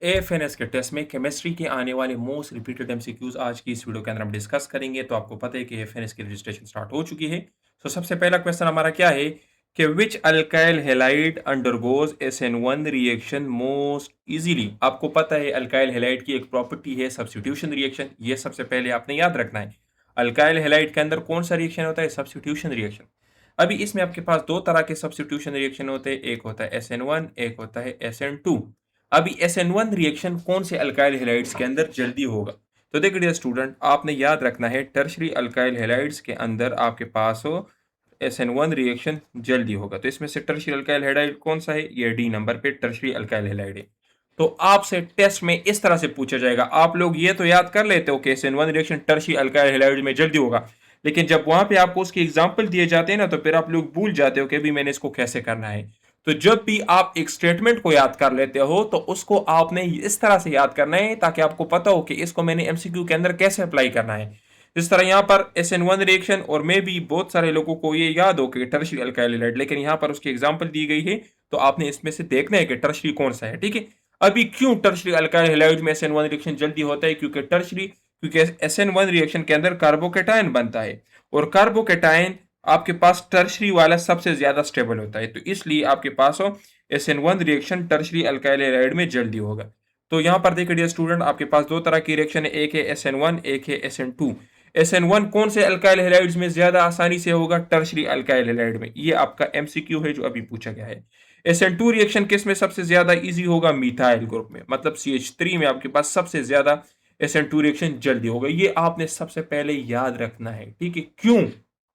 एएफएनएस के टेस्ट में केमिस्ट्री के आने वाले मोस्ट रिपीटेड एमसीक्यूज आज की इस वीडियो के अंदर हम डिस्कस करेंगे। तो आपको पता है कि एएफएनएस की रजिस्ट्रेशन स्टार्ट हो चुकी है। तो सबसे पहला क्वेश्चन हमारा क्या है कि which alkyl halide undergoes SN1 reaction most easily. आपको पता है अल्काइल हैलाइड की एक प्रॉपर्टी है सब्स्टिट्यूशन रिएक्शन। ये सबसे पहले आपने याद रखना है। अल्काइल हैलाइड के अंदर कौन सा रिएक्शन होता है? Substitution reaction. अभी इसमें आपके पास दो तरह के सब्स्टिट्यूशन रिएक्शन होते हैं, एक होता है SN1, एक होता है SN2। अभी SN1 रिएक्शन कौन से अल्काइल हैलाइड्स के अंदर जल्दी होगा? तो देखिए डियर स्टूडेंट, आपने याद रखना है टर्शरी अल्काइल हैलाइड्स के अंदर आपके पास हो SN1 रिएक्शन जल्दी होगा। तो इसमें से टर्शरी अल्काइल हैलाइड कौन सा है? ये डी नंबर पे टर्शरी अल्काइल हैलाइड है। तो आपसे टेस्ट में इस तरह से पूछा जाएगा। आप लोग ये तो याद कर लेते हो कि SN1 reaction tertiary alkyl halide में जल्दी होगा, लेकिन जब वहां पे आपको उसके एग्जाम्पल दिए जाते हैं ना, तो फिर आप लोग भूल जाते हो कि अभी मैंने इसको कैसे करना है। तो जब भी आप एक स्टेटमेंट को याद कर लेते हो तो उसको आपने इस तरह से याद करना है ताकि आपको पता हो कि इसको मैंने एमसीक्यू के अंदर कैसे अप्लाई करना है। जिस तरह यहाँ पर SN1 रिएक्शन और मे भी बहुत सारे लोगों को ये याद हो कि टर्शरी अल्काइल हैलाइड, लेकिन यहाँ पर उसकी एग्जांपल दी गई है। तो आपने इसमें से देखना है कि टर्शरी कौन सा है। ठीक है। अभी क्यों टर्शरी अल्काइल हैलाइड में SN1 रिएक्शन जल्दी होता है? क्योंकि SN1 रिएक्शन के अंदर कार्बोकेटायन बनता है, और कार्बोकेटायन आपके पास टर्शरी वाला सबसे ज्यादा स्टेबल होता है। तो इसलिए आपके पास हो SN1 reaction tertiary alkyl halide में जल्दी होगा। तो यहां पर देखिए डियर स्टूडेंट, आपके पास दो तरह की रिएक्शन है, एक है SN1, एक है SN2। SN1 कौन से अल्काइल हैलाइड्स में ज्यादा आसानी से होगा? टर्शरी अल्काइल हैलाइड में। ये आपका एमसीक्यू है जो अभी पूछा गया है। SN2 रिएक्शन किस में सबसे ज्यादा इजी होगा? मिथाइल ग्रुप में, मतलब CH3 में आपके पास सबसे ज्यादा SN2 रिएक्शन जल्दी होगा। ये आपने सबसे पहले याद रखना है। ठीक है। क्यों?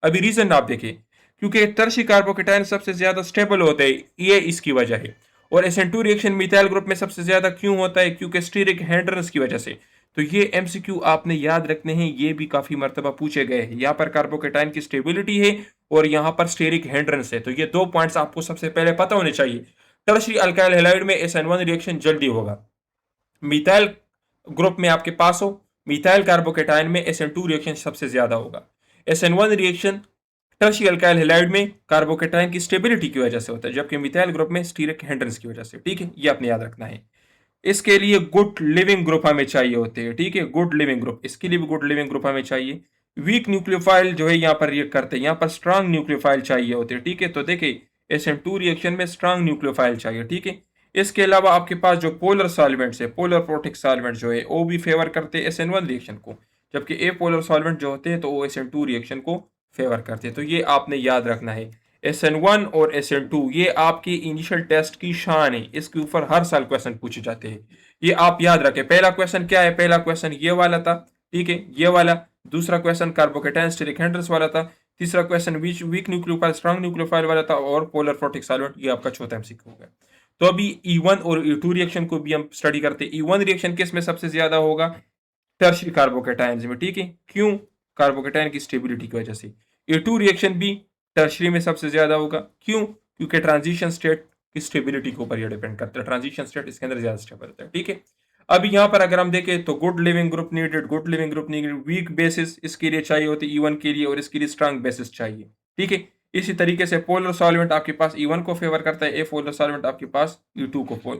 अभी रीजन आप देखिए, क्योंकि टर्शी कार्बोकेटायन सबसे ज्यादा स्टेबल होते हैं, ये इसकी वजह है। और SN2 रिएक्शन मिथाइल ग्रुप में सबसे ज्यादा क्यों होता है? क्योंकि स्टीरिक हिंड्रेंस की वजह से। तो ये एमसीक्यू आपने याद रखने हैं, ये भी काफी मर्तबा पूछे गए हैं। यहाँ पर कार्बोकेटायन की स्टेबिलिटी है और यहाँ पर स्टेरिक हिंड्रेंस है। तो ये दो पॉइंट्स आपको सबसे पहले पता होने चाहिए। टर्शरी अल्काइल हैलाइड में SN1 रिएक्शन जल्दी होगा। मिथाइल ग्रुप में आपके पास हो मिथाइल कार्बोकेटायन में SN2 रिएक्शन सबसे ज्यादा होगा। SN1 reaction tertiary alkyl halide में कार्बोकेटायन की स्टेबिलिटी की वजह से होता है, जबकि मिथाइल ग्रुप में स्टीरिक हिंड्रेंस की वजह से। ठीक है, ये आपने याद रखना है। इसके लिए गुड लिविंग ग्रुप हमें चाहिए होते हैं। ठीक है, गुड लिविंग ग्रुप, इसके लिए भी गुड लिविंग ग्रुप हमें चाहिए। वीक न्यूक्लियोफाइल जो है यहाँ पर रिएक्ट करते हैं, यहाँ पर स्ट्रांग न्यूक्लियोफाइल चाहिए होते हैं। ठीक है, तो देखिए SN2 रिएक्शन में स्ट्रांग न्यूक्लियोफाइल चाहिए। ठीक है। इसके अलावा आपके पास जो पोलर सॉल्वेंट्स है, पोलर प्रोटिक सॉल्वेंट जो है, वो भी फेवर करते हैं SN1 रिएक्शन को, जबकि ए पोलर सॉल्वेंट जो होते हैं तो वो SN2 रिएक्शन को फेवर करते हैं। तो ये आपने याद रखना है। SN1 और SN2 ये आपकी इनिशियल टेस्ट की शान है, इसके ऊपर हर साल क्वेश्चन पूछे जाते हैं। ये आप याद रखें। पहला क्वेश्चन क्या है? पहला क्वेश्चन ये वाला था। ठीक है, ये वाला। दूसरा क्वेश्चन कार्बोकेटायन स्टीरिक हिंड्रेंस वाला था। तीसरा question weak nucleophile strong nucleophile वाला था, और पोलर प्रोटिक सॉल्वेंट। ये आपका चौथा एमसीक्यू हो गया। तो अभी E1 और E2 रिएक्शन को भी हम स्टडी करते हैं। E1 रिएक्शन किस में सबसे ज्यादा होगा? टर्शरी कार्बोकेटायन में। ठीक है, क्यों? कार्बोकेटायन की स्टेबिलिटी की वजह से। E2 रिएक्शन भी टर्शरी में सबसे ज्यादा होगा। क्यों? क्योंकि ट्रांजिशन स्टेट की स्टेबिलिटी के ऊपर ये डिपेंड करता है। ट्रांजिशन स्टेट इसके अंदर ज्यादा स्टेबल होता है। ठीक है। अब यहाँ पर अगर हम देखें तो good living group needed, good living group needed. Week basis इसके लिए चाहिए होती है E1 के लिए, और इसके लिए स्ट्रांग बेसिस चाहिए। ठीक है। इसी तरीके से पोलर सॉल्वेंट आपके पास E1 को फेवर करता है, ए पोलर सॉल्वेंट आपके पास E2 को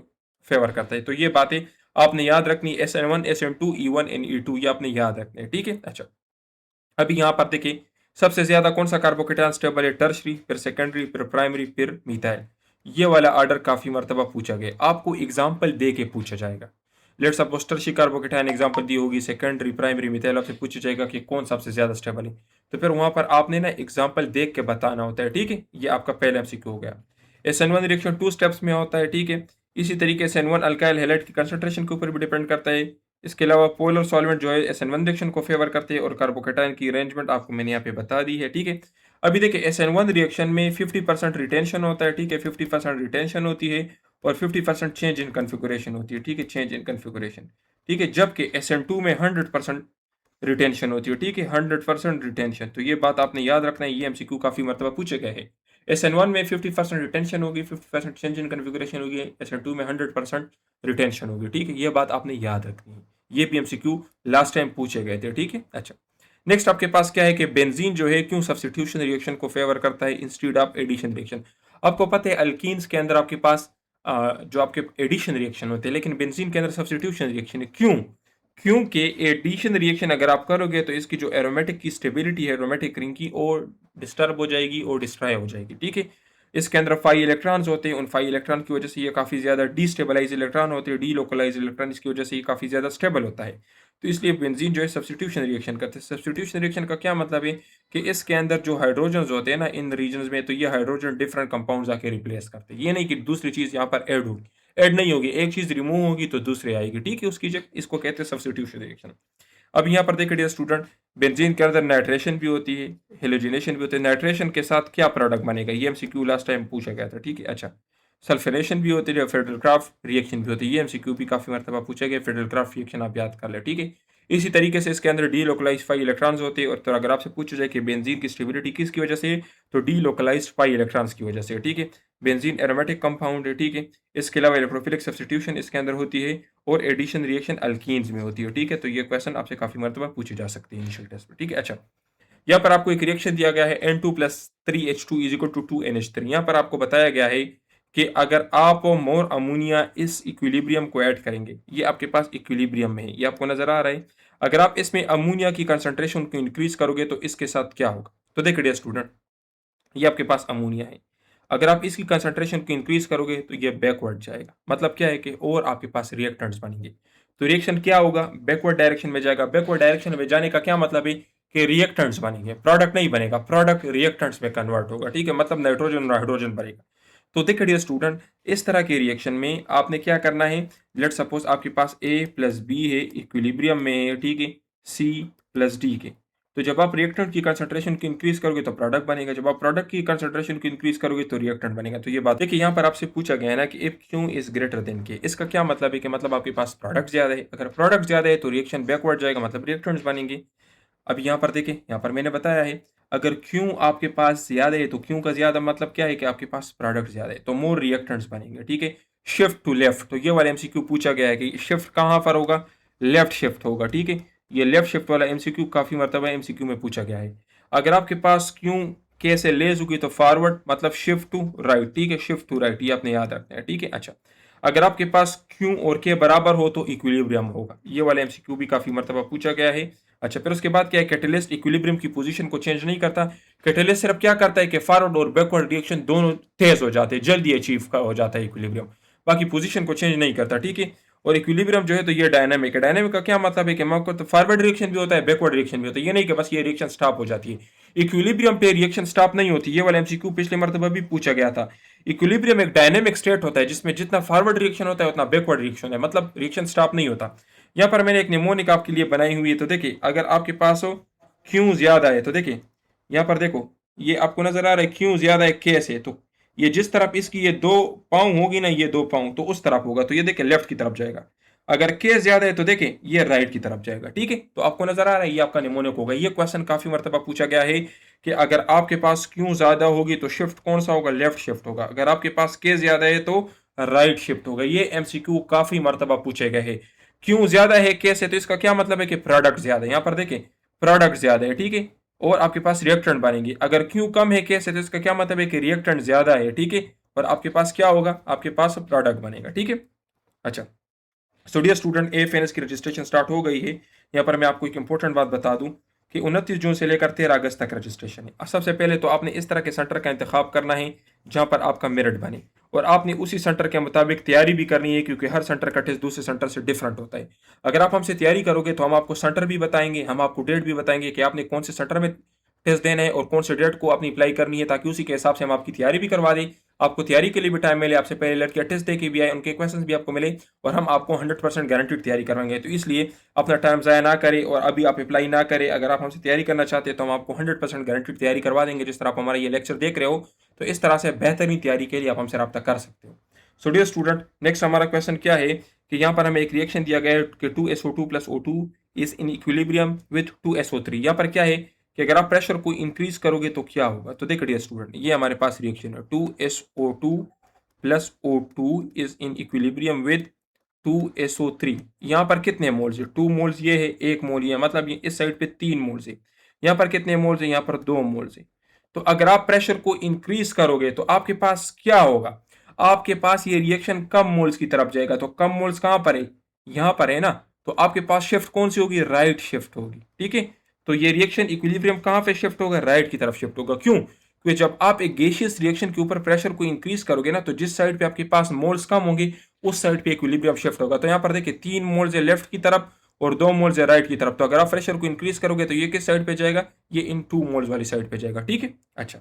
फेवर करता है। तो ये बातें आपने याद रखनी। SN1, SN2, E1 and E2 ये आपने याद रखने हैं। ठीक है। अच्छा, अभी यहाँ पर देखिए सबसे ज्यादा कौन सा कार्बोकेटायन स्टेबल है? टर्शरी, फिर सेकेंडरी, फिर प्राइमरी, फिर मिथाइल। ये वाला ऑर्डर काफी मर्तबा पूछा गया, आपको एग्जाम्पल दे के पूछा जाएगा। Let's suppose tertiary carbocation example दी होगी, सेकेंडरी, प्राइमरी, मिथाइल, आपसे पूछा जाएगा कि कौन सबसे ज्यादा स्टेबल है। तो फिर वहां पर आपने ना एग्जाम्पल देख के बताना होता है। ठीक है, ये आपका पहला एमसीक्यू हो गया। SN1 रिएक्शन 2 स्टेप्स में होता है। ठीक है। इसी तरीके से SN1 अल्काइल हैलाइड की कंसंट्रेशन के ऊपर भी डिपेंड करता है। इसके अलावा पोलर सॉल्वेंट जो है SN1 रिएक्शन को फेवर करते हैं, और कार्बोकेटायन की अरेंजमेंट आपको मैंने यहाँ पे बता दी है। ठीक है। अभी देखिए SN1 रिएक्शन में 50% रिटेंशन होता है। ठीक है, 50% रिटेंशन होती है, और 50% चेंज इन कन्फिगुरेशन होती है। ठीक है, चेंज इन कन्फिगुरेशन। ठीक है, जबकि SN2 में 100% रिटेंशन होती है। ठीक है, 100% रिटेंशन। तो ये बात आपने याद रखना है, ये एमसीक्यू काफी मरतबा पूछे गए हैं। SN1 में 50% रिटेंशन होगी, 50% चेंज इन कन्फिगुरेशन होगी। SN2 में 100% रिटेंशन होगी। ठीक है, ये बात आपने याद रखनी है। ये भी एमसीक्यू लास्ट टाइम पूछे गए थे। ठीक है। अच्छा, नेक्स्ट आपके पास क्या है कि बेंजीन जो है क्यों सब्स्टिट्यूशन रिएक्शन को फेवर करता है इंस्टीड ऑफ एडिशन रिएक्शन? आपको पता है अल्कीन्स के अंदर आपके पास जो आपके एडिशन रिएक्शन होते हैं, लेकिन बेंजीन के अंदर सब्स्टिट्यूशन रिएक्शन है। क्यों? क्योंकि एडिशन रिएक्शन अगर आप करोगे तो इसकी जो एरोमेटिक की स्टेबिलिटी है, एरोमेटिक रिंग की, और डिस्टर्ब हो जाएगी और डिस्ट्रॉय हो जाएगी। ठीक है, इसके अंदर 5 इलेक्ट्रॉन्स होते हैं, उन 5 इलेक्ट्रॉन की वजह से ये काफ़ी ज़्यादा डीस्टेबलाइज इलेक्ट्रॉन होते हैं, डीलोकलाइज इलेक्ट्रॉन, इसकी वजह से ये काफ़ी ज़्यादा स्टेबल होता है। तो इसलिए बेंजीन जो है सब्स्टिट्यूशन रिएक्शन करते हैं। सब्स्टिट्यूशन रिएक्शन का क्या मतलब है कि इसके अंदर जो हाइड्रोजन होते हैं ना इन रीजन्स में, तो ये हाइड्रोजन डिफरेंट कंपाउंड्स आके रिप्लेस करते हैं। ये नहीं कि दूसरी चीज़ यहाँ पर ऐड होगी, ऐड नहीं होगी, एक चीज़ रिमूव होगी तो दूसरी आएगी। ठीक है, उसकी जगह इसको कहते हैं सब्स्टिट्यूशन रिएक्शन। अब यहाँ पर देखिए डियर स्टूडेंट, बेंजीन के अंदर नाइट्रेशन भी होती है, हेलोजिनेशन भी होती है। नाइट्रेशन के साथ क्या प्रोडक्ट बनेगा, ये एमसीक्यू लास्ट टाइम पूछा गया था। ठीक है, अच्छा, सल्फोनेशन भी होती है, फेडरल क्राफ्ट रिएक्शन भी होती है। ये एमसीक्यू भी काफ़ी मरतबा पूछा गया, फेडरल क्राफ्ट रिएक्शन आप याद कर ले। ठीक है, इसी तरीके से इसके अंदर डी लोकलाइज 5 इलेक्ट्रॉन्स होते हैं। और तो अगर आपसे पूछा जाए कि बेंजीन की स्टेबिलिटी किसकी वजह से, तो डी लोकलाइज 5 इलेक्ट्रॉन्स की वजह से। ठीक है, बेंजीन एरोमेटिक कंपाउंड है। ठीक है, इसके अलावा इलेक्ट्रोफिलिक सब्स्टिट्यूशन इसके अंदर होती है, और एडिशन रिएक्शन अल्कीन्स में होती है। ठीक है, तो ये क्वेश्चन आपसे काफ़ी मरतबा पूछे जा सकते हैं इनिशियल टेस्ट में। ठीक है, अच्छा, यहाँ पर आपको एक रिएक्शन दिया गया है N2 + 3H2 = 2NH3। यहाँ पर आपको बताया गया है कि अगर आप मोर अमोनिया इस इक्विलिब्रियम को ऐड करेंगे, ये आपके पास इक्विलिब्रियम में है, ये आपको नजर आ रहा है। अगर आप इसमें अमोनिया की कंसंट्रेशन को इंक्रीज करोगे तो इसके साथ क्या होगा। तो देखिए डियर स्टूडेंट, ये आपके पास अमोनिया है, अगर आप इसकी कंसंट्रेशन को इंक्रीज करोगे तो ये बैकवर्ड जाएगा। मतलब क्या है कि और आपके पास रिएक्टेंट्स बनेंगे। तो रिएक्शन क्या होगा, बैकवर्ड डायरेक्शन में जाएगा। बैकवर्ड डायरेक्शन में जाने का क्या मतलब है कि रिएक्टेंट्स बनेंगे, प्रोडक्ट नहीं बनेगा, प्रोडक्ट रिएक्टेंट्स में कन्वर्ट होगा। ठीक है, मतलब नाइट्रोजन और हाइड्रोजन बनेगा। तो देखिए डियर स्टूडेंट, इस तरह के रिएक्शन में आपने क्या करना है, लेट सपोज आपके पास A + B है, इक्विलिब्रियम में है। ठीक है, C + D के, तो जब आप रिएक्टेंट की कंसंट्रेशन को इंक्रीज करोगे तो प्रोडक्ट बनेगा, जब आप प्रोडक्ट की कंसंट्रेशन को इंक्रीज करोगे तो रिएक्टेंट बनेगा। तो ये बात देखिए, यहाँ पर आपसे पूछा गया है ना कि if Q is greater than के, इसका क्या मतलब है कि मतलब आपके पास प्रोडक्ट ज्यादा है। अगर प्रोडक्ट ज्यादा है तो रिएक्शन बैकवर्ड जाएगा, मतलब रिएक्टेंट्स बनेंगे। अब यहाँ पर देखें, यहाँ पर मैंने बताया है अगर क्यू आपके पास ज्यादा है तो क्यू का ज्यादा मतलब क्या है कि आपके पास प्रोडक्ट ज्यादा है, तो मोर रिएक्टेंट्स बनेंगे। ठीक है, शिफ्ट टू लेफ्ट, तो ये वाला एमसीक्यू पूछा गया है कि शिफ्ट कहाँ पर होगा, लेफ्ट शिफ्ट होगा। ठीक है, ये लेफ्ट शिफ्ट वाला एमसीक्यू काफी मरतबा एमसीक्यू में पूछा गया है। अगर आपके पास क्यू के से लेस होगी तो फॉरवर्ड, मतलब शिफ्ट टू राइट। ठीक है, शिफ्ट टू राइट, ये आपने याद रखना है। ठीक है, अच्छा, अगर आपके पास क्यू और के बराबर हो तो इक्विलिब्रियम होगा। ये वाला एमसीक्यू भी काफी मरतबा पूछा गया है। अच्छा, फिर उसके बाद क्या है, कैटलिस्ट इक्विलिब्रियम की पोजीशन को चेंज नहीं करता। कैटलिस्ट सिर्फ क्या करता है कि फॉरवर्ड और बैकवर्ड रिएक्शन दोनों तेज हो जाते हैं, जल्दी अचीव हो जाता है इक्विलिब्रियम, बाकी पोजीशन को चेंज नहीं करता। ठीक है, और इक्विलिब्रियम जो है तो ये डायनामिक है। डायनामिक का क्या मतलब है कि मौके तो फॉरवर्ड रिएक्शन भी होता है, बैकवर्ड रिएक्शन भी होता है, ये नहीं कि बस ये रिएक्शन स्टॉप हो जाती है। इक्विलिब्रियम पे रिएक्शन स्टॉप नहीं होती। ये वाला एमसीक्यू पिछले मरतबा भी पूछा गया था। इक्विलिब्रियम एक डायनेमिक स्टेट होता है जिसमें जितना फॉरवर्ड रिएक्शन होता है उतना बैकवर्ड रिएक्शन है, मतलब रिएक्शन स्टॉप नहीं होता। यहाँ पर मैंने एक निमोनिक आपके लिए बनाई हुई है, तो देखिए अगर आपके पास हो क्यू ज्यादा है तो देखिए यहाँ पर देखो, ये आपको नजर आ रहा है क्यू ज्यादा है के से, तो ये जिस तरफ इसकी ये 2 पाँव होगी ना, ये 2 पाँव तो उस तरफ होगा, तो ये देखिए लेफ्ट की तरफ जाएगा। अगर के ज्यादा है तो देखिए ये राइट की तरफ जाएगा। ठीक है, तो आपको नजर आ रहा है ये आपका निमोनिक होगा। ये क्वेश्चन काफी मरतबा पूछा गया है कि अगर आपके पास क्यू ज्यादा होगी तो शिफ्ट कौन सा होगा, लेफ्ट शिफ्ट होगा। अगर आपके पास के ज्यादा है तो राइट शिफ्ट होगा। ये एमसीक्यू काफी मरतबा पूछे गए हैं। क्यू ज्यादा है के से, तो इसका क्या मतलब है कि प्रोडक्ट ज्यादा है। यहाँ पर देखें प्रोडक्ट ज्यादा है। ठीक है, और आपके पास रिएक्टेंट बनेंगे। अगर क्यू कम है के से, तो इसका क्या मतलब है कि रिएक्टेंट ज्यादा है। ठीक है, और आपके पास क्या होगा, आपके पास प्रोडक्ट बनेगा। ठीक है, अच्छा, सो डियर स्टूडेंट, एएफएनएस की रजिस्ट्रेशन स्टार्ट हो गई है। यहाँ पर मैं आपको एक इंपॉर्टेंट बात बता दूं कि 29 जून से लेकर 13 अगस्त तक रजिस्ट्रेशन है। सबसे पहले तो आपने इस तरह के सेंटर का इंतखाब करना है जहां पर आपका मेरिट बने, और आपने उसी सेंटर के मुताबिक तैयारी भी करनी है, क्योंकि हर सेंटर का टेस्ट दूसरे सेंटर से डिफरेंट होता है। अगर आप हमसे तैयारी करोगे तो हम आपको सेंटर भी बताएंगे, हम आपको डेट भी बताएंगे कि आपने कौन से सेंटर में टेस्ट देना है और कौन से डेट को आपने अप्लाई करनी है, ताकि उसी के हिसाब से हम आपकी तैयारी भी करवा दें। आपको तैयारी के लिए भी टाइम मिले, आपसे पहले लड़कियां टेस्ट दे के भी आए, उनके क्वेश्चंस भी आपको मिले, और हम आपको 100% गारंटीड तैयारी करवाएंगे। तो इसलिए अपना टाइम ज़ाया ना करें और अभी आप अप्लाई ना करें। अगर आप हमसे तैयारी करना चाहते हैं तो हम आपको 100% गारंटीड तैयारी करवा देंगे। जिस तरह आप हमारा ये लेक्चर देख रहे हो, तो इस तरह से बेहतरीन तैयारी के लिए आप हमसे रब्ता कर सकते हो। सो डियर स्टूडेंट, नेक्स्ट हमारा क्वेश्चन क्या है कि यहाँ पर हमें एक रिएक्शन दिया गया है कि 2SO2 + O2 is in equilibrium with 2SO3। यहाँ पर क्या है कि अगर आप प्रेशर को इंक्रीज करोगे तो क्या होगा। तो देखिए डियर स्टूडेंट, ये हमारे पास रिएक्शन है 2SO2 + O2 is in equilibrium with 2SO3। यहाँ पर कितने मोल्स है, 2 मोल्स ये है, 1 मोल ये, मतलब ये इस साइड पे 3 मोल्स है। यहाँ पर कितने मोल्स है, यहाँ पर 2 मोल्स है। तो अगर आप प्रेशर को इंक्रीज करोगे तो आपके पास क्या होगा। आपके पास ये रिएक्शन कम मोल्स की तरफ जाएगा, तो कम मोल्स कहां पर है, यहां पर है ना, तो आपके पास शिफ्ट कौन सी होगी, राइट शिफ्ट होगी, ठीक है। तो ये रिएक्शन इक्विलिब्रियम कहां पे शिफ्ट होगा, राइट की तरफ शिफ्ट होगा। क्यों, क्योंकि जब आप एक गैसियस रिएक्शन के ऊपर प्रेशर को इंक्रीज करोगे ना, तो जिस साइड पे आपके पास मोल्स कम होंगे उस साइड पे इक्विलिब्रियम शिफ्ट होगा। तो यहाँ पर देखिए 3 मोल्स है लेफ्ट की तरफ और 2 मोल्स है राइट की तरफ, तो अगर आप प्रेशर को इंक्रीज करोगे तो ये किस साइड पे जाएगा, ये इन 2 मोल्स वाली साइड पे जाएगा, ठीक है। अच्छा,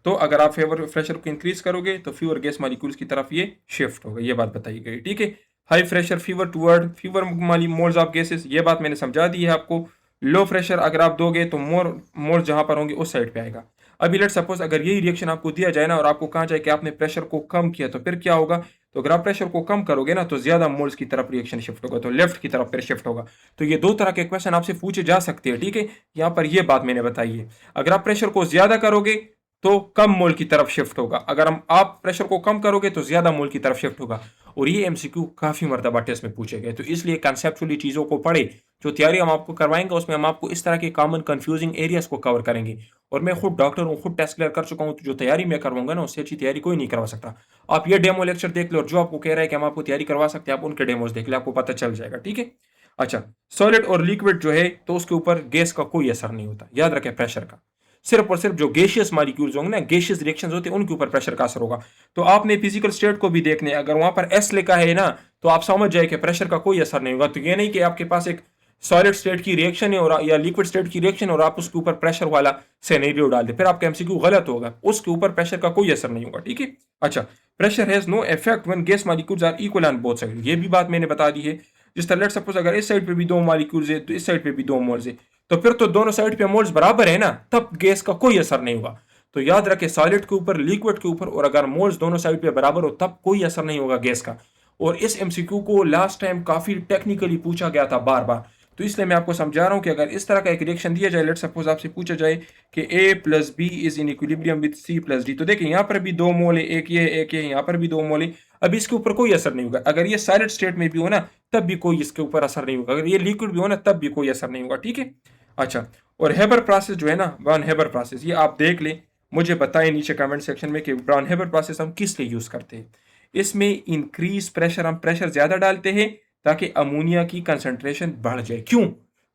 तो अगर आप फेवर प्रेशर को इंक्रीज करोगे तो फ्यूअर गैस मॉलिक्यूल्स की तरफ ये शिफ्ट होगा, ये बात बताई गई, ठीक है। High pressure fever toward fever moles of gases, ये बात मैंने समझा दी है आपको। लो प्रेशर अगर आप दोगे तो मोर मोल्स जहां पर होंगे उस साइड पे आएगा। अभी लेट सपोज अगर यही रिएक्शन आपको दिया जाए ना और आपको कहा जाए कि आपने प्रेशर को कम किया, तो फिर क्या होगा, तो अगर आप प्रेशर को कम करोगे ना तो ज्यादा मोल्स की तरफ रिएक्शन शिफ्ट होगा, तो लेफ्ट की तरफ फिर शिफ्ट होगा। तो ये दो तरह के क्वेश्चन आपसे पूछे जा सकते हैं, ठीक है। यहाँ पर ये बात मैंने बताई है, अगर आप प्रेशर को ज्यादा करोगे तो कम मोल की तरफ शिफ्ट होगा, अगर आप प्रेशर को कम करोगे तो ज्यादा मोल की तरफ शिफ्ट होगा। और ये एमसीक्यू काफी मर्तबा टेस्ट में पूछे गए, तो इसलिए कंसेप्चुअली चीजों को पढ़े। जो तैयारी हम आपको करवाएंगे उसमें हम आपको इस तरह के कॉमन कंफ्यूजिंग एरियाज को कवर करेंगे। और मैं खुद डॉक्टर हूँ, खुद टेस्ट क्लियर कर चुका हूँ, तो जो तैयारी मैं करवाऊंगा ना उससे अच्छी तैयारी कोई नहीं करवा सकता। आप ये डेमो लेक्चर देख लो और जो आपको कह रहा है कि हम आपको तैयारी करवा सकते हैं आप उनके डेमोज देख ले, आपको पता चल जाएगा, ठीक है। अच्छा, सॉलिड और लिक्विड जो है तो उसके ऊपर गैस का कोई असर नहीं होता, याद रखें प्रेशर का। सिर्फ और सिर्फ जो गैसियस मॉलिक्यूल्स होंगे ना, गैसियस रिएक्शंस होते हैं उनके ऊपर प्रेशर का असर होगा। तो आपने फिजिकल स्टेट को भी देखने, अगर वहां पर एस लिखा है ना तो आप समझ जाए कि प्रेशर का कोई असर नहीं होगा। तो ये नहीं कि आपके पास एक सॉलिड स्टेट की रिएक्शन है और या लिक्विड स्टेट की रिएक्शन और आप उसके ऊपर प्रेशर वाला सिनेरियो डाल दे, फिर आपका एमसीक्यू गलत होगा, उसके ऊपर प्रेशर का कोई असर नहीं होगा, ठीक है। अच्छा, pressure has no effect when gas molecules are equal on both side, ये भी बात मैंने बता दी है। जिस तरह लेट्स सपोज अगर इस साइड पे भी 2 मॉलिक्यूल्स है तो इस साइड पे भी 2 मोल्स है, तो फिर तो दोनों साइड पे मोल्स बराबर है ना, तब गैस का कोई असर नहीं होगा। तो याद रखें सॉलिड के ऊपर, लिक्विड के ऊपर, और अगर मोल्स दोनों साइड पे बराबर हो तब कोई असर नहीं होगा गैस का। और इस एमसीक्यू को लास्ट टाइम काफी टेक्निकली पूछा गया था बार बार, तो इसलिए मैं आपको समझा रहा हूं कि अगर इस तरह का एक रिएक्शन दिया जाए, लेट सपोज आपसे पूछा जाए कि A plus B is in equilibrium with C plus D, तो देखिए यहाँ पर भी 2 मोल है, एक ये है एक ये है, यहाँ पर भी 2 मोल है। अब इसके ऊपर कोई असर नहीं होगा, अगर ये सॉलिड स्टेट में भी हो ना तब भी कोई इसके ऊपर असर नहीं होगा, अगर ये लिक्विड भी हो ना तब भी कोई असर नहीं होगा, ठीक है। अच्छा, और हेबर प्रोसेस जो है ना, ब्राउन हेबर प्रोसेस, ये आप देख लें, मुझे बताएं नीचे कमेंट सेक्शन में कि ब्राउन हेबर प्रोसेस हम किस लिए यूज करते हैं। इसमें इंक्रीज प्रेशर, हम प्रेशर ज्यादा डालते हैं ताकि अमोनिया की कंसंट्रेशन बढ़ जाए। क्यों,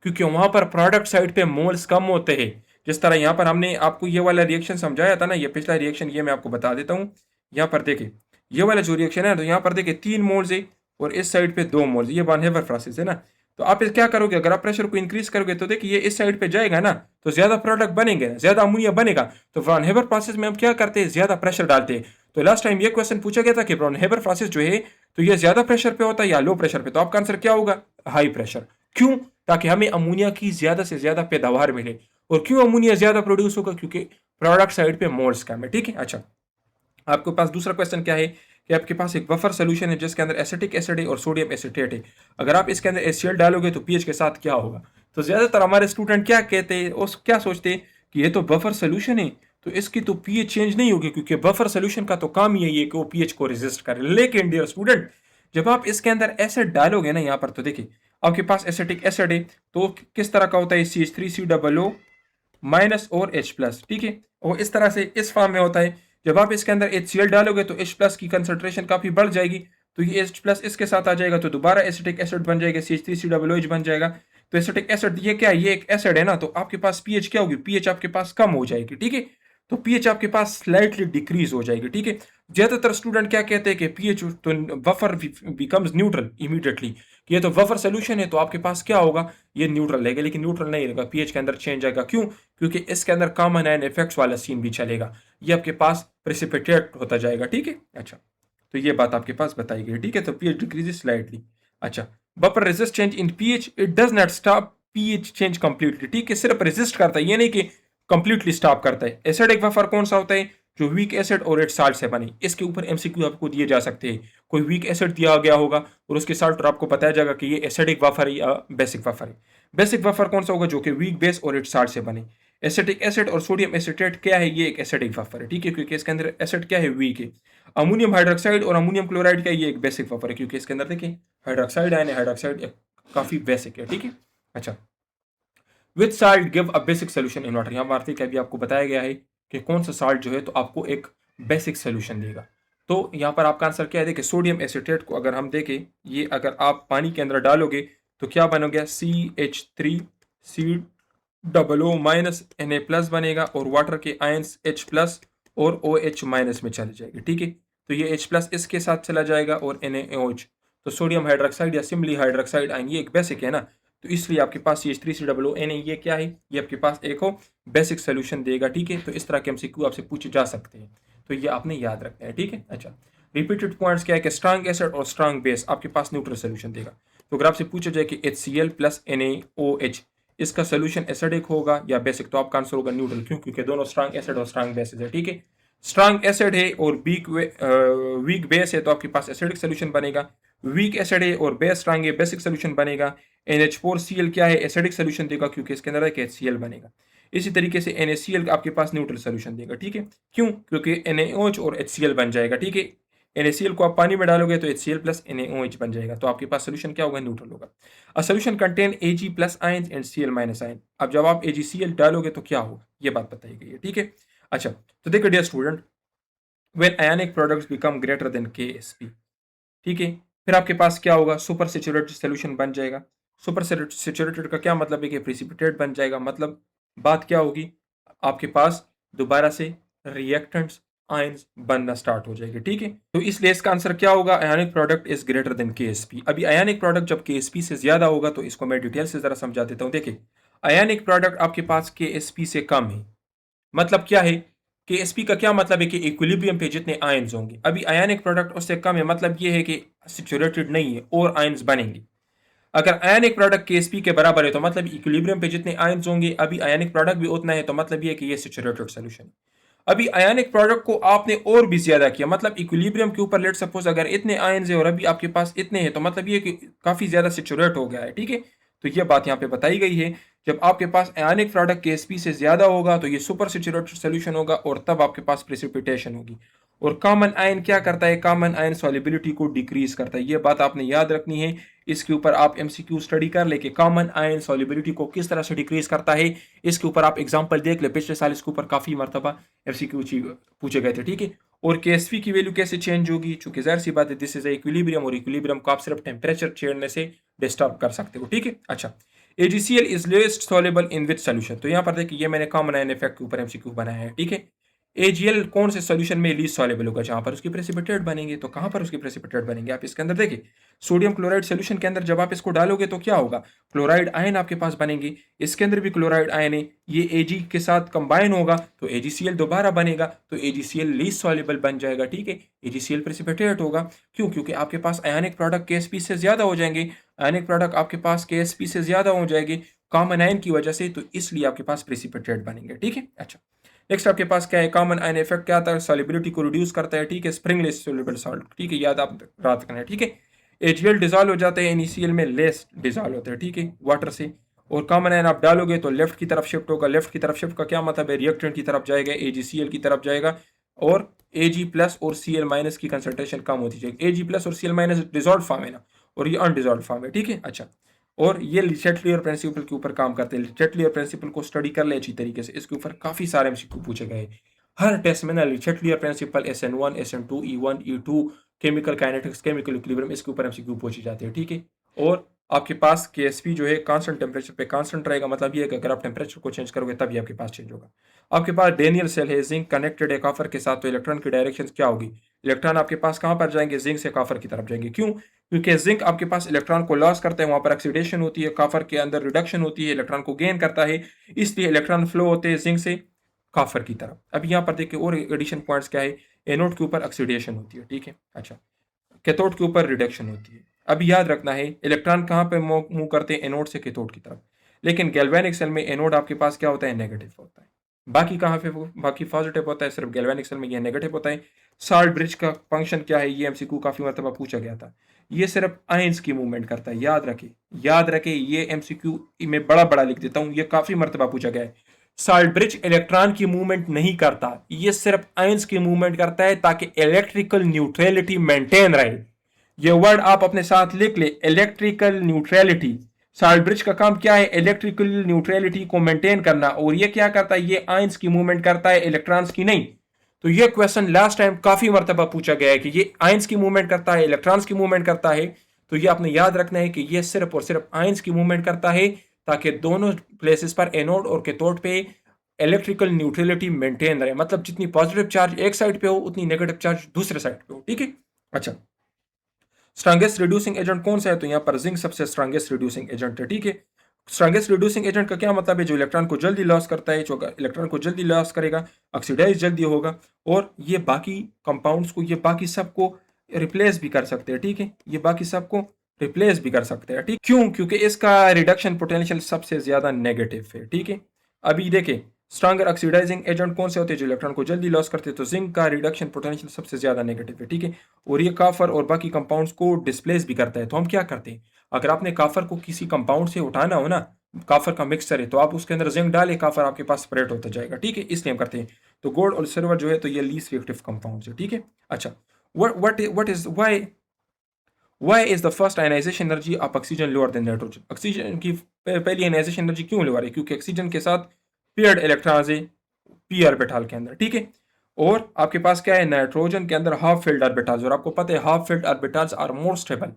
क्योंकि वहां पर प्रोडक्ट साइड पे मोल्स कम होते हैं। जिस तरह यहाँ पर हमने आपको ये वाला रिएक्शन समझाया था ना, ये पिछला रिएक्शन, ये मैं आपको बता देता हूँ। यहाँ पर देखिए ये वाला जो रिएक्शन है तो यहाँ पर देखिए 3 मोल्स है और इस साइड पे 2 मोल्स, ये वन हेबर प्रोसेस है ना। तो आप क्या करोगे, अगर आप प्रेशर को इंक्रीज करोगे तो देखिए ये इस साइड पे जाएगा ना, तो ज्यादा प्रोडक्ट बनेंगे, ज्यादा अमोनिया बनेगा। तो वन हेबर प्रोसेस में हम क्या करते हैं, ज्यादा प्रेशर डालते हैं। तो लास्ट टाइम ये क्वेश्चन पूछा गया था कि ब्राउन हेबर प्रोसेस जो है तो ये ज्यादा प्रेशर पे होता है या लो प्रेशर पे, तो आपका आंसर क्या होगा, हाई प्रेशर। क्यों, ताकि हमें अमोनिया की ज्यादा से ज्यादा पैदावार मिले। और क्यों अमोनिया ज्यादा प्रोड्यूस होगा, क्योंकि प्रोडक्ट साइड पे मोल्स कम है, ठीक है। अच्छा, आपके पास दूसरा क्वेश्चन क्या है कि आपके पास एक बफर सोल्यूशन है जिसके अंदर एसिटिक एसिड है और सोडियम एसिटेट है, अगर आप इसके अंदर HCl डालोगे तो पीएच के साथ क्या होगा। तो ज्यादातर हमारे स्टूडेंट क्या कहते हैं, उस क्या सोचते हैं कि ये तो बफर सोल्यूशन है तो इसकी तो पीएच चेंज नहीं होगी, क्योंकि बफर सोल्यूशन का तो काम ही है ये कि वो पीएच को रेजिस्ट करे। लेकिन डियर स्टूडेंट, जब आप इसके अंदर एसिड डालोगे ना यहाँ पर, तो देखिए आपके पास एसिटिक एसिड है तो किस तरह का होता है, CH3COO माइनस और H प्लस, ठीक है। और इस तरह से इस फॉर्म में होता है। जब आप इसके अंदर HCl डालोगे तो H प्लस की कंसंट्रेशन काफी बढ़ जाएगी, तो ये H प्लस इसके साथ आ जाएगा तो दोबारा एसिटिक एसिड बन जाएगा, CH3COOH बन जाएगा। तो एसिटिक एसिड ये क्या है, ये एक एसिड है ना, तो आपके पास पीएच क्या होगी, पीएच आपके पास कम हो जाएगी, ठीक है। तो पीएच आपके पास स्लाइटली डिक्रीज हो जाएगी, ठीक है। ज्यादातर स्टूडेंट क्या कहते हैं कि पीएच तो बफर बिकम्स न्यूट्रल इमीडिएटली, ये तो बफर सोल्यूशन है तो आपके पास क्या होगा, ये न्यूट्रल रहेगा, लेकिन न्यूट्रल नहीं रहेगा, पीएच के अंदर चेंज आएगा। क्यों, क्योंकि इसके अंदर कॉमन आयन इफेक्ट्स वाला सीन भी चलेगा, ये आपके पास प्रेसिपिटेट होता जाएगा, ठीक है। अच्छा, तो ये बात आपके पास बताई गई, ठीक है। तो पीएच डिक्रीजेस स्लाइटली। अच्छा, buffer resist change in pH, it does not stop pH change completely, ठीक है, सिर्फ रेजिस्ट करता है, ये नहीं कि कंप्लीटली स्टॉप करता है। एसिडिक बफर कौन सा होता है, जो वीक एसिड और इट्स साल्ट से बने, इसके ऊपर एमसीक्यू आपको दिए जा सकते हैं। कोई वीक एसिड दिया गया होगा और उसके साल्ट और आपको बताया जाएगा कि ये एसिडिक बफर है या बेसिक बफर है। बेसिक बफर कौन सा होगा, जो कि वीक बेस और इट्स साल्ट से बने। एसिटिक एसिड और सोडियम एसिटेट क्या है, ये एक एसिडिक बफर है, ठीक है, क्योंकि इसके अंदर एसिड क्या है, वीक है। अमोनियम हाइड्रोक्साइड और अमोनियम क्लोराइड क्या है, ये एक बेसिक बफर है, क्योंकि इसके अंदर देखिए हाइड्रोक्साइड आयन है, हाइड्रोक्साइड काफी बेसिक है, ठीक है। अच्छा, with salt give a basic solution in water, यहाँ वार्ते का भी आपको बताया गया है कि कौन सा साल्ट जो है तो आपको एक बेसिक सोल्यूशन देगा। तो यहाँ पर आपका आंसर क्या है? देखिए सोडियम एसीटेट को अगर हम देखें, ये अगर आप पानी के अंदर डालोगे तो क्या बनोगे? CH3COO- बनेगा और वाटर के आयंस H+ और OH- में चले जाएंगे, ठीक है। तो ये H+ इसके साथ चला जाएगा और NaOH, तो सोडियम हाइड्रोक्साइड या सिम्पली हाइड्रोक्साइड आयन, ये एक बेसिक है ना, तो इसलिए आपके पास CH3COO, ये क्या है? ये आपके पास एक हो बेसिक सोल्यूशन देगा, ठीक है। तो इस तरह के MCQ आपसे पूछे जा सकते हैं, तो ये आपने याद रखना है, ठीक है। अच्छा, रिपीटेड पॉइंट्स क्या है कि स्ट्रांग एसिड और स्ट्रांग बेस आपके पास न्यूट्रल सोल्यूशन देगा। तो अगर आपसे पूछा जाए कि HCl प्लस NaOH इसका सोल्यूशन एसिडिक होगा या बेसिक, तो आपका आंसर होगा न्यूट्रल। क्यों? क्योंकि दोनों स्ट्रांग एसिड और स्ट्रांग बेसिस है, ठीक है। स्ट्रांग एसिड है और वीक बेस है, तो आपके पास एसिडिक सोल्यूशन बनेगा। वीक एसिड है और बेस स्ट्रांग है, बेसिक सोल्यूशन बनेगा। NH4Cl क्या है? एसिडिक सोल्यूशन देगा, क्योंकि इसके अंदर एक HCl बनेगा। इसी तरीके से NaCl आपके पास न्यूट्रल सोल्यूशन देगा, ठीक है। क्यों? क्योंकि NaOH और HCl बन जाएगा, ठीक है। NaCl को आप पानी में डालोगे तो HCl प्लस NaOH बन जाएगा, तो आपके पास सोल्यूशन क्या होगा? न्यूट्रल होगा। A solution contain Ag plus ion and Cl minus ion. अब जब आप AgCl डालोगे तो क्या होगा? ये बात बताई गई है, ठीक है। अच्छा, तो देखो dear student, when ionic products become greater than KSP, ठीक है, फिर आपके पास क्या होगा? सुपर सैचुरेटेड सोल्यूशन बन जाएगा। सुपर सैचुरेटेड का क्या मतलब है? कि प्रिसिपिटेट बन जाएगा। मतलब बात क्या होगी? आपके पास दोबारा से रिएक्टेंट्स आयंस बनना स्टार्ट हो जाएंगे, ठीक है। तो इसलिए इसका आंसर क्या होगा? Ionic product is greater than KSP। अभी आयनिक प्रोडक्ट जब KSP से ज्यादा होगा तो इसको मैं डिटेल से जरा समझा देता हूं। देखिए, आयनिक प्रोडक्ट आपके पास KSP से कम है, मतलब क्या है? KSP का क्या मतलब है? कि इक्विलिब्रियम पे जितने आयंस होंगे। अभी आयनिक प्रोडक्ट उससे कम है, मतलब ये है कि सैचुरेटेड नहीं है और आयंस बनेंगे। अगर आयनिक प्रोडक्ट KSP के बराबर है तो मतलब इक्विलिब्रियम पे जितने आयंस होंगे, अभी आयनिक प्रोडक्ट भी उतना है, तो मतलब ये है कि ये सैचुरेटेड सॉल्यूशन है। अभी आयनिक प्रोडक्ट को आपने और भी ज्यादा किया, मतलब इक्विलिब्रियम के ऊपर लेट सपोज अगर इतने आयंस है और अभी आपके पास इतने हैं, तो मतलब ये कि काफी ज्यादा सैचुरेट हो गया है, ठीक है। तो ये बात यहाँ पे बताई गई है। जब आपके पास आयनिक प्रोडक्ट KSP से ज्यादा होगा तो ये सुपर सैचुरेटेड सोल्यूशन होगा और तब आपके पास प्रेसिपिटेशन होगी। और कॉमन आयन क्या करता है? कॉमन आयन सॉल्युबिलिटी को डिक्रीज करता है, ये बात आपने याद रखनी है। इसके ऊपर आप MCQ स्टडी कर ले कि कॉमन आयन सॉल्युबिलिटी को किस तरह से डिक्रीज करता है। इसके ऊपर आप एग्जांपल देख ले, पिछले साल इसके ऊपर काफी मरतबा MCQ पूछे गए थे, ठीक है। और KSP की वैल्यू कैसे चेंज होगी? चूंकि जाहिर सी बात है दिस इज इक्विलिब्रियम, और इक्विलिब्रियम को आप सिर्फ टेम्परेचर छेड़ने से डिस्टर्ब कर सकते हो, ठीक है। अच्छा, AgCl is least soluble in which solution. तो यहाँ पर देखिए, ये मैंने कॉमन आयन इफेक्ट के ऊपर MCQ बनाया है, ठीक है। AgL कौन से सॉल्यूशन में लीस्ट सॉल्युबल होगा? जहां पर उसकी प्रेसिपिटेट बनेंगे। तो कहां पर उसकी प्रेसिपिटेट बनेंगे? आप इसके अंदर देखिए, सोडियम क्लोराइड सॉल्यूशन के अंदर जब आप इसको डालोगे तो क्या होगा? क्लोराइड आयन आपके पास बनेंगे। इसके अंदर भी क्लोराइड आयन है, ये Ag के साथ कंबाइन होगा तो AgCl दोबारा बनेगा, तो AgCl लीस्ट सॉल्युबल बन जाएगा, ठीक है। AgCl प्रेसिपिटेट होगा। क्यों? क्योंकि आपके पास आयनिक प्रोडक्ट KSP से ज्यादा हो जाएंगे। आयनिक प्रोडक्ट आपके पास KSP से ज्यादा हो जाएंगे कॉमन आयन की वजह से, तो इसलिए आपके पास प्रेसिपिटेट बनेंगे, ठीक है। अच्छा, नेक्स्ट आपके पास क्या है? कॉमन आयन इफेक्ट क्या आता है? सॉल्युबिलिटी को रिड्यूस करता है, ठीक है। स्प्रिंगलेस सॉल्युबल सॉल्ट, ठीक है, याद आप रात करना है, ठीक है। AgL डिजॉल्व हो जाते हैं, NaCl में लेस डिजॉल्व होते हैं, ठीक है, वाटर से। और कॉमन आयन आप डालोगे तो लेफ्ट की तरफ शिफ्ट होगा। लेफ्ट की तरफ शिफ्ट का क्या मतलब है? रिएक्टेंट की तरफ जाएगा, AgCl की तरफ जाएगा, और Ag+ और Cl- की कंसंट्रेशन कम होती जाएगी। Ag+ और Cl- डिजॉल्व फॉर्म है ना, और ये अनडिजॉल्व फॉर्म है, ठीक है। अच्छा, और ये लिचेटलियर प्रिंसिपल के ऊपर काम करते हैं। लिचेटलियर प्रिंसिपल को स्टडी कर ले अच्छी तरीके से, इसके ऊपर काफी सारे MCQ पूछे गए। हर टेस्ट में ना Le Chatelier principle, SN1, SN2, E1, E2, chemical kinetics, chemical equilibrium, इसके ऊपर MCQ पूछे जाते हैं, ठीक है। और आपके पास KSP जो है कांस्टेंट टेम्परेचर पे कांस्टेंट रहेगा, मतलब ये है कि अगर आप टेम्परेचर को चेंज करोगे तभी आपके पास चेंज होगा। आपके पास डेनियल सेल है, जिंक कनेक्टेड है कॉपर के साथ, तो इलेक्ट्रॉन की डायरेक्शन क्या होगी? इलेक्ट्रॉन आपके पास कहां पर जाएंगे? जिंक से कॉपर की तरफ जाएंगे। क्यों? क्योंकि जिंक आपके पास इलेक्ट्रॉन को लॉस करता है, वहां पर ऑक्सीडेशन होती है, कॉपर के अंदर रिडक्शन होती है, इलेक्ट्रॉन को गेन करता है, इसलिए इलेक्ट्रॉन फ्लो होते हैं जिंक से कॉपर की तरफ। अब यहाँ पर देखिए और एडिशन पॉइंट्स क्या है? एनोड के ऊपर ऑक्सीडेशन होती है, ठीक है। अच्छा, कैथोड के ऊपर रिडक्शन होती है। अब याद रखना है इलेक्ट्रॉन कहाँ पे मूव करते हैं? एनोड से कैथोड की तरफ। लेकिन गैल्वेनिक सेल में एनोड आपके पास क्या होता है? नेगेटिव होता है। बाकी कहाँ पे बाकी पॉजिटिव होता है, सिर्फ गैल्वेनिक सेल में ये नेगेटिव होता है। साल्ट ब्रिज का फंक्शन क्या है? ये MCQ काफी मरतबा पूछा गया था। ये सिर्फ आयंस की मूवमेंट करता है, याद रखे, याद रखे। ये MCQ में बड़ा बड़ा लिख देता हूं, ये काफी मरतबा पूछा गया है। साल्ट ब्रिज इलेक्ट्रॉन की मूवमेंट नहीं करता, ये सिर्फ आयंस की मूवमेंट करता है ताकि इलेक्ट्रिकल न्यूट्रलिटी मेंटेन रहे। ये वर्ड आप अपने साथ लिख ले, इलेक्ट्रिकल न्यूट्रलिटी। साल्ट ब्रिज का काम क्या है? इलेक्ट्रिकल न्यूट्रलिटी को मेंटेन करना। और ये क्या करता है? ये आयंस की मूवमेंट करता है, इलेक्ट्रॉन्स की नहीं। तो ये क्वेश्चन लास्ट टाइम काफी मरतबा पूछा गया है कि ये आयंस की मूवमेंट करता है, इलेक्ट्रॉन्स की मूवमेंट करता है। तो ये आपने याद रखना है कि ये सिर्फ और सिर्फ आयंस की मूवमेंट करता है, ताकि दोनों प्लेसेस पर एनोड और कैथोड पे इलेक्ट्रिकल न्यूट्रलिटी मेंटेन रहे, मतलब जितनी पॉजिटिव चार्ज एक साइड पे हो उतनी नेगेटिव चार्ज दूसरे साइड पे हो। ठीक है। अच्छा, स्ट्रांगेस्ट रिड्यूसिंग एजेंट कौन सा है? तो यहाँ पर जिंक सबसे स्ट्रांगेस्ट रिड्यूसिंग एजेंट है। ठीक है। स्ट्रांगेस्ट रिड्यूसिंग एजेंट का क्या मतलब है? जो इलेक्ट्रॉन को जल्दी लॉस करता है, जो इलेक्ट्रॉन को जल्दी लॉस करेगा, ऑक्सीडाइज जल्दी होगा, और ये बाकी कंपाउंड्स को, ये बाकी सबको रिप्लेस भी कर सकते हैं। ठीक है, ये बाकी सबको रिप्लेस भी कर सकते हैं। ठीक, क्यों? क्योंकि इसका रिडक्शन पोटेंशियल सबसे ज्यादा नेगेटिव है। ठीक है। अभी देखिए, स्ट्रॉन्गर ऑक्सीडाइजिंग एजेंट कौन से होते हैं? जो इलेक्ट्रॉन को जल्दी लॉस करते हैं। तो जिंक का रिडक्शन पोटेंशियल सबसे ज्यादा नेगेटिव है। ठीक है। और ये काफर और बाकी कंपाउंड्स को डिस्प्लेस भी करता है। तो हम क्या करते हैं, अगर आपने काफर को किसी कंपाउंड से उठाना हो ना, काफर का मिक्सचर है, तो आप उसके अंदर जिंक डालें, काफर आपके पास स्प्रेड होता जाएगा। ठीक है, इसलिए हम करते हैं। तो गोल्ड और सिल्वर जो है, तो ये लीस्ट रिएक्टिव कंपाउंड्स है। ठीक है। अच्छा, what is why is the first ionization energy of oxygen lower than nitrogen? Oxygen की पहली आयनाइजेशन एनर्जी क्यों लोअर है? क्योंकि ऑक्सीजन के साथ पेयर्ड इलेक्ट्रॉन्स है पी ऑर्बिटल के अंदर। ठीक है। और आपके पास क्या है? नाइट्रोजन के अंदर हाफ फिल्ड ऑर्बिटल्स, और आपको पता है half filled orbitals are more stable,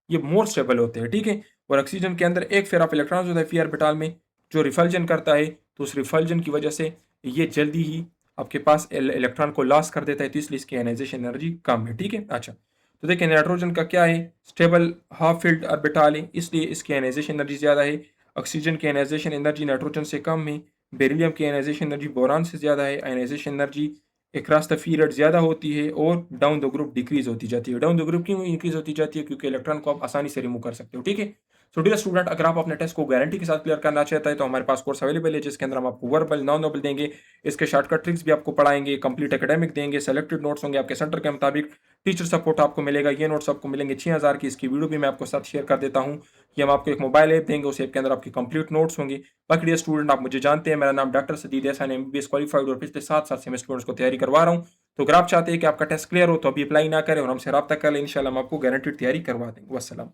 ये मोर स्टेबल होते हैं। ठीक है। और ऑक्सीजन के अंदर एक फेयर ऑफ इलेक्ट्रॉन्स होता है पी ऑर्बिटल में, जो रिफल्जन करता है। तो उस रिफल्जन की वजह से ये जल्दी ही आपके पास इलेक्ट्रॉन को लॉस कर देता है, तो इसलिए इसकी आयनाइजेशन एनर्जी कम है। ठीक है। अच्छा, तो देखिए नाइट्रोजन का क्या है? स्टेबल हाफ फिल्ड ऑर्बिटल है, इसलिए इसकी आयनाइजेशन एनर्जी ज़्यादा है। ऑक्सीजन की आयनाइजेशन एनर्जी नाइट्रोजन से कम है। बेरिलियम की आयनाइजेशन एनर्जी बोरान से ज़्यादा है। Ionization energy across the period ज़्यादा होती है, और डाउन द ग्रुप डिक्रीज होती जाती है। डाउन द ग्रुप क्यों इंक्रीज होती जाती है? क्योंकि इलेक्ट्रॉन को आप आसानी से रिमूव कर सकते हो। ठीक है। सो डियर स्टूडेंट, अगर आप अपने टेस्ट को गारंटी के साथ क्लियर करना चाहते हैं, तो हमारे पास कोर्स अवेलेबल है, जिसके अंदर हम आपको वर्बल नॉन वर्बल देंगे, इसके शॉर्टकट ट्रिक्स भी आपको पढ़ाएंगे, कंप्लीट एकेडमिक देंगे, सेलेक्टेड नोट्स होंगे आपके सेंटर के मुताबिक, टीचर सपोर्ट आपको मिलेगा। ये नोट्स आपको मिलेंगे 6000 की, इसकी वीडियो भी मैं आपको साथ शेयर कर देता हूँ। ये हम आपको एक मोबाइल ऐप देंगे, उस ऐप के अंदर आपके कंप्लीट नोट्स होंगे। बाकी डियर स्टूडेंट, आप मुझे जानते हैं, मेरा नाम डॉक्टर सदीद एहसान, एमबीबीएस क्वालिफाइड, और पिछले 7 साल से मैं स्टूडेंट्स को तैयारी करवा रहा हूँ। तो अगर आप चाहते हैं कि आपका टेस्ट क्लियर हो, तो अभी अप्लाई ना करें और हमसे रब्ता कर लें, इंशाल्लाह हम आपको गारंटीड तैयारी करवा देंगे। वस्सलाम।